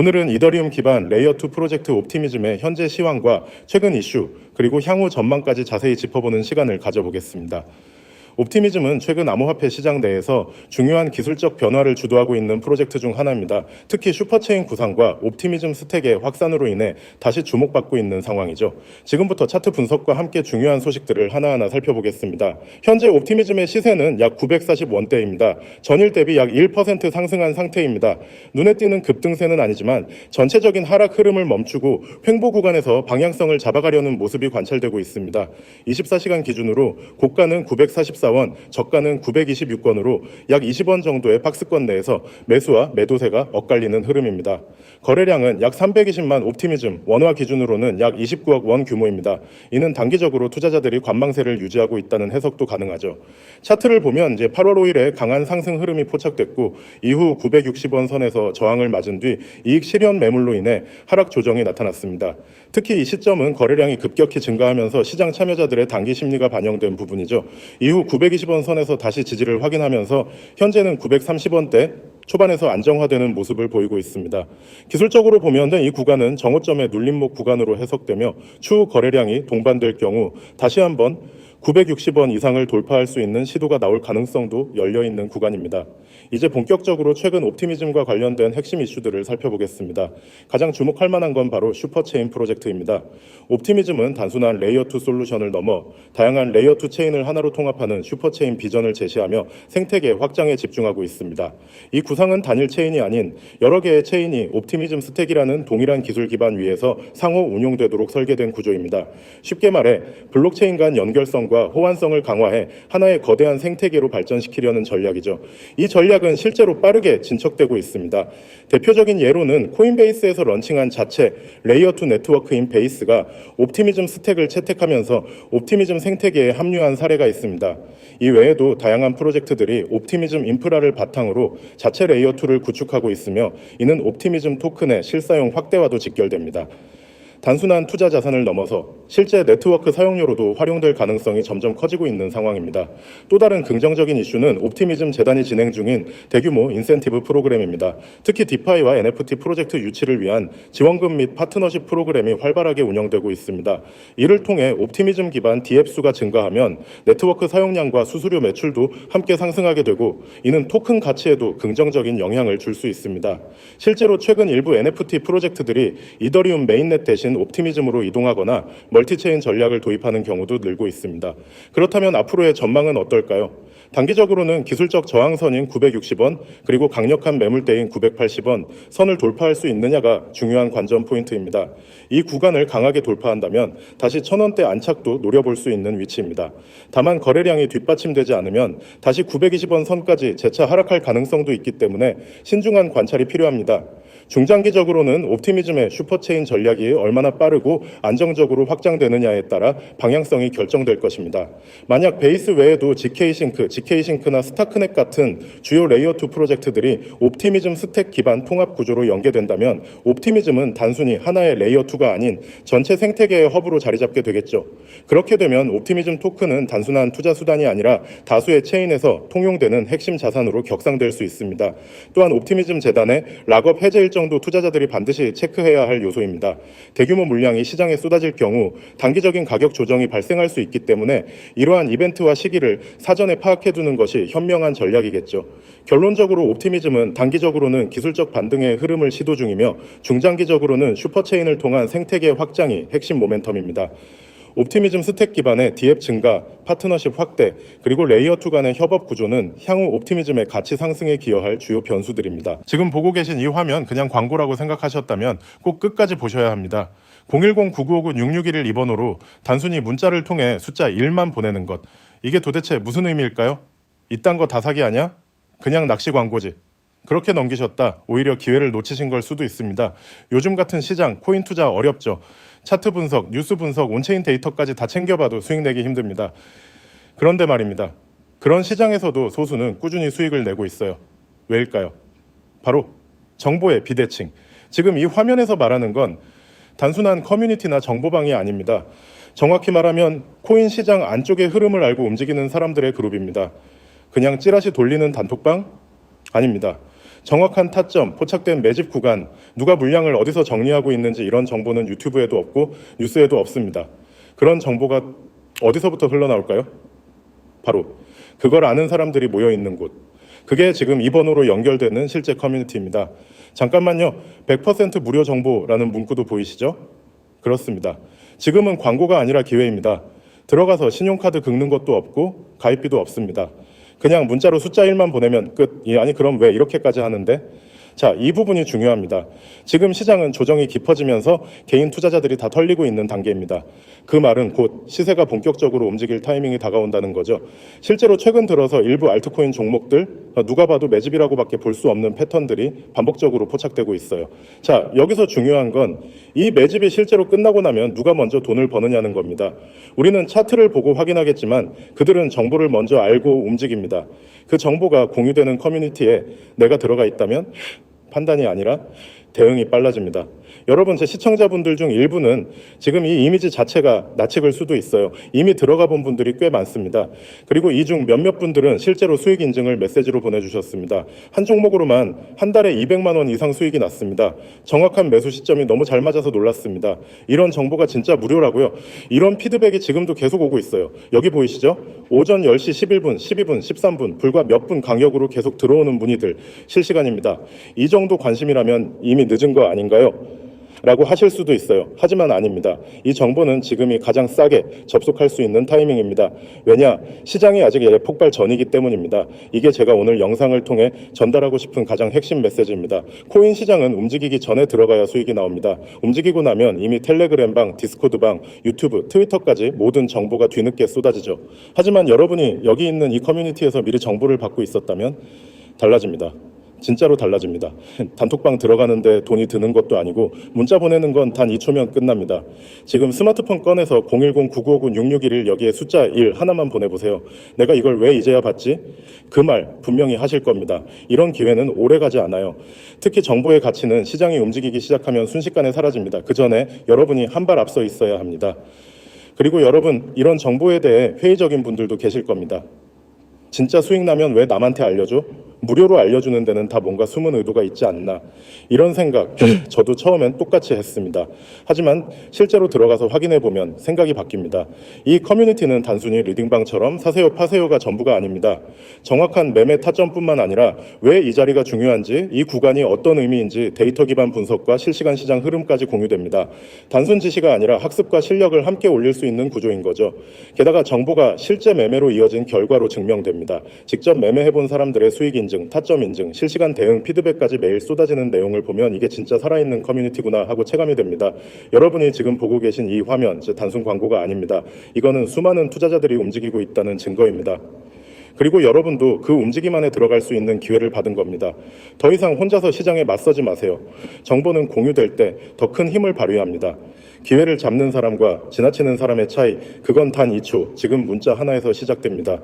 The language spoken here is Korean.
오늘은 이더리움 기반 레이어2 프로젝트 옵티미즘의 현재 시황과 최근 이슈, 그리고 향후 전망까지 자세히 짚어보는 시간을 가져보겠습니다. 옵티미즘은 최근 암호화폐 시장 내에서 중요한 기술적 변화를 주도하고 있는 프로젝트 중 하나입니다. 특히 슈퍼체인 구상과 옵티미즘 스택의 확산으로 인해 다시 주목받고 있는 상황이죠. 지금부터 차트 분석과 함께 중요한 소식들을 하나하나 살펴보겠습니다. 현재 옵티미즘의 시세는 약 940원대입니다. 전일 대비 약 1% 상승한 상태입니다. 눈에 띄는 급등세는 아니지만 전체적인 하락 흐름을 멈추고 횡보 구간에서 방향성을 잡아가려는 모습이 관찰되고 있습니다. 24시간 기준으로 고가는 944원, 저가는 926원으로 약 20원 정도의 박스권 내에서 매수와 매도세가 엇갈리는 흐름입니다. 거래량은 약 320만 옵티미즘, 원화 기준으로는 약 29억 원 규모입니다. 이는 단기적으로 투자자들이 관망세를 유지하고 있다는 해석도 가능하죠. 차트를 보면 이제 8월 5일에 강한 상승 흐름이 포착됐고 이후 960원 선에서 저항을 맞은 뒤 이익 실현 매물로 인해 하락 조정이 나타났습니다. 특히 이 시점은 거래량이 급격히 증가하면서 시장 참여자들의 단기 심리가 반영된 부분이죠. 이후 920원 선에서 다시 지지를 확인하면서 현재는 930원대 초반에서 안정화되는 모습을 보이고 있습니다. 기술적으로 보면 이 구간은 정오점의 눌림목 구간으로 해석되며 추후 거래량이 동반될 경우 다시 한번 960원 이상을 돌파할 수 있는 시도가 나올 가능성도 열려있는 구간입니다. 이제 본격적으로 최근 옵티미즘과 관련된 핵심 이슈들을 살펴보겠습니다. 가장 주목할 만한 건 바로 슈퍼체인 프로젝트입니다. 옵티미즘은 단순한 레이어2 솔루션을 넘어 다양한 레이어2 체인을 하나로 통합하는 슈퍼체인 비전을 제시하며 생태계 확장에 집중하고 있습니다. 이 구상은 단일 체인이 아닌 여러 개의 체인이 옵티미즘 스택이라는 동일한 기술 기반 위에서 상호 운용되도록 설계된 구조입니다. 쉽게 말해 블록체인 간 연결성과 호환성을 강화해 하나의 거대한 생태계로 발전시키려는 전략이죠. 이 전략은 실제로 빠르게 진척되고 있습니다. 대표적인 예로는 코인베이스에서 런칭한 자체 레이어2 네트워크인 베이스가 옵티미즘 스택을 채택하면서 옵티미즘 생태계에 합류한 사례가 있습니다. 이 외에도 다양한 프로젝트들이 옵티미즘 인프라를 바탕으로 자체 레이어2를 구축하고 있으며 이는 옵티미즘 토큰의 실사용 확대와도 직결됩니다. 단순한 투자 자산을 넘어서 실제 네트워크 사용료로도 활용될 가능성이 점점 커지고 있는 상황입니다. 또 다른 긍정적인 이슈는 옵티미즘 재단이 진행 중인 대규모 인센티브 프로그램입니다. 특히 디파이와 NFT 프로젝트 유치를 위한 지원금 및 파트너십 프로그램이 활발하게 운영되고 있습니다. 이를 통해 옵티미즘 기반 DApp 수가 증가하면 네트워크 사용량과 수수료 매출도 함께 상승하게 되고 이는 토큰 가치에도 긍정적인 영향을 줄 수 있습니다. 실제로 최근 일부 NFT 프로젝트들이 이더리움 메인넷 대신 옵티미즘으로 이동하거나 멀티체인 전략을 도입하는 경우도 늘고 있습니다. 그렇다면 앞으로의 전망은 어떨까요? 단기적으로는 기술적 저항선인 960원 그리고 강력한 매물대인 980원 선을 돌파할 수 있느냐가 중요한 관전 포인트입니다. 이 구간을 강하게 돌파한다면 다시 1000원대 안착도 노려볼 수 있는 위치입니다. 다만 거래량이 뒷받침되지 않으면 다시 920원 선까지 재차 하락할 가능성도 있기 때문에 신중한 관찰이 필요합니다. 중장기적으로는 옵티미즘의 슈퍼체인 전략이 얼마나 빠르고 안정적으로 확장되느냐에 따라 방향성이 결정될 것입니다. 만약 베이스 외에도 GK싱크나 스타크넷 같은 주요 레이어2 프로젝트들이 옵티미즘 스택 기반 통합 구조로 연계된다면 옵티미즘은 단순히 하나의 레이어2가 아닌 전체 생태계의 허브로 자리 잡게 되겠죠. 그렇게 되면 옵티미즘 토큰은 단순한 투자 수단이 아니라 다수의 체인에서 통용되는 핵심 자산으로 격상될 수 있습니다. 또한 옵티미즘 재단의 락업 해제 일정도 투자자들이 반드시 체크해야 할 요소입니다. 대규모 물량이 시장에 쏟아질 경우 단기적인 가격 조정이 발생할 수 있기 때문에 이러한 이벤트와 시기를 사전에 파악해두는 것이 현명한 전략이겠죠. 결론적으로 옵티미즘은 단기적으로는 기술적 반등의 흐름을 시도 중이며 중장기적으로는 슈퍼체인을 통한 생태계 확장이 핵심 모멘텀입니다. 옵티미즘 스택 기반의 DApp 증가, 파트너십 확대, 그리고 레이어2 간의 협업 구조는 향후 옵티미즘의 가치 상승에 기여할 주요 변수들입니다. 지금 보고 계신 이 화면 그냥 광고라고 생각하셨다면 꼭 끝까지 보셔야 합니다. 010-9959-6611 2번으로 단순히 문자를 통해 숫자 1만 보내는 것. 이게 도대체 무슨 의미일까요? 이딴 거 다 사기 아니야? 그냥 낚시 광고지. 그렇게 넘기셨다 오히려 기회를 놓치신 걸 수도 있습니다. 요즘 같은 시장, 코인 투자 어렵죠. 차트 분석, 뉴스 분석, 온체인 데이터까지 다 챙겨봐도 수익 내기 힘듭니다. 그런데 말입니다. 그런 시장에서도 소수는 꾸준히 수익을 내고 있어요. 왜일까요? 바로 정보의 비대칭. 지금 이 화면에서 말하는 건 단순한 커뮤니티나 정보방이 아닙니다. 정확히 말하면 코인 시장 안쪽의 흐름을 알고 움직이는 사람들의 그룹입니다. 그냥 찌라시 돌리는 단톡방? 아닙니다. 정확한 타점, 포착된 매집 구간, 누가 물량을 어디서 정리하고 있는지 이런 정보는 유튜브에도 없고 뉴스에도 없습니다. 그런 정보가 어디서부터 흘러나올까요? 바로 그걸 아는 사람들이 모여 있는 곳. 그게 지금 이 번호로 연결되는 실제 커뮤니티입니다. 잠깐만요. 100% 무료 정보라는 문구도 보이시죠? 그렇습니다. 지금은 광고가 아니라 기회입니다. 들어가서 신용카드 긁는 것도 없고 가입비도 없습니다. 그냥 문자로 숫자 1만 보내면 끝. 아니 그럼 왜 이렇게까지 하는데? 자, 이 부분이 중요합니다. 지금 시장은 조정이 깊어지면서 개인 투자자들이 다 털리고 있는 단계입니다. 그 말은 곧 시세가 본격적으로 움직일 타이밍이 다가온다는 거죠. 실제로 최근 들어서 일부 알트코인 종목들 누가 봐도 매집이라고밖에 볼 수 없는 패턴들이 반복적으로 포착되고 있어요. 자, 여기서 중요한 건 이 매집이 실제로 끝나고 나면 누가 먼저 돈을 버느냐는 겁니다. 우리는 차트를 보고 확인하겠지만 그들은 정보를 먼저 알고 움직입니다. 그 정보가 공유되는 커뮤니티에 내가 들어가 있다면 판단이 아니라 대응이 빨라집니다. 여러분, 제 시청자분들 중 일부는 지금 이 이미지 자체가 낯익을 수도 있어요. 이미 들어가 본 분들이 꽤 많습니다. 그리고 이 중 몇몇 분들은 실제로 수익 인증을 메시지로 보내주셨습니다. 한 종목으로만 한 달에 200만 원 이상 수익이 났습니다. 정확한 매수 시점이 너무 잘 맞아서 놀랐습니다. 이런 정보가 진짜 무료라고요? 이런 피드백이 지금도 계속 오고 있어요. 여기 보이시죠? 오전 10시 11분, 12분, 13분, 불과 몇 분 간격으로 계속 들어오는 문의들 실시간입니다. 이 정도 관심이라면 이미 늦은 거 아닌가요? 라고 하실 수도 있어요. 하지만 아닙니다. 이 정보는 지금이 가장 싸게 접속할 수 있는 타이밍입니다. 왜냐? 시장이 아직 폭발 전이기 때문입니다. 이게 제가 오늘 영상을 통해 전달하고 싶은 가장 핵심 메시지입니다. 코인 시장은 움직이기 전에 들어가야 수익이 나옵니다. 움직이고 나면 이미 텔레그램방, 디스코드방, 유튜브, 트위터까지 모든 정보가 뒤늦게 쏟아지죠. 하지만 여러분이 여기 있는 이 커뮤니티에서 미리 정보를 받고 있었다면 달라집니다. 진짜로 달라집니다. 단톡방 들어가는데 돈이 드는 것도 아니고 문자 보내는 건 단 2초면 끝납니다. 지금 스마트폰 꺼내서 010-9959-6611 여기에 숫자 1 하나만 보내보세요. 내가 이걸 왜 이제야 봤지? 그 말 분명히 하실 겁니다. 이런 기회는 오래가지 않아요. 특히 정보의 가치는 시장이 움직이기 시작하면 순식간에 사라집니다. 그 전에 여러분이 한 발 앞서 있어야 합니다. 그리고 여러분, 이런 정보에 대해 회의적인 분들도 계실 겁니다. 진짜 수익 나면 왜 남한테 알려줘? 무료로 알려주는 데는 다 뭔가 숨은 의도가 있지 않나. 이런 생각 저도 처음엔 똑같이 했습니다. 하지만 실제로 들어가서 확인해보면 생각이 바뀝니다. 이 커뮤니티는 단순히 리딩방처럼 사세요 파세요가 전부가 아닙니다. 정확한 매매 타점뿐만 아니라 왜 이 자리가 중요한지, 이 구간이 어떤 의미인지 데이터 기반 분석과 실시간 시장 흐름까지 공유됩니다. 단순 지시가 아니라 학습과 실력을 함께 올릴 수 있는 구조인 거죠. 게다가 정보가 실제 매매로 이어진 결과로 증명됩니다. 직접 매매해본 사람들의 수익 인증, 타점 인증, 실시간 대응 피드백까지 매일 쏟아지는 내용을 보면 이게 진짜 살아있는 커뮤니티구나 하고 체감이 됩니다. 여러분이 지금 보고 계신 이 화면, 단순 광고가 아닙니다. 이거는 수많은 투자자들이 움직이고 있다는 증거입니다. 그리고 여러분도 그 움직임 안에 들어갈 수 있는 기회를 받은 겁니다. 더 이상 혼자서 시장에 맞서지 마세요. 정보는 공유될 때 더 큰 힘을 발휘합니다. 기회를 잡는 사람과 지나치는 사람의 차이, 그건 단 2초, 지금 문자 하나에서 시작됩니다.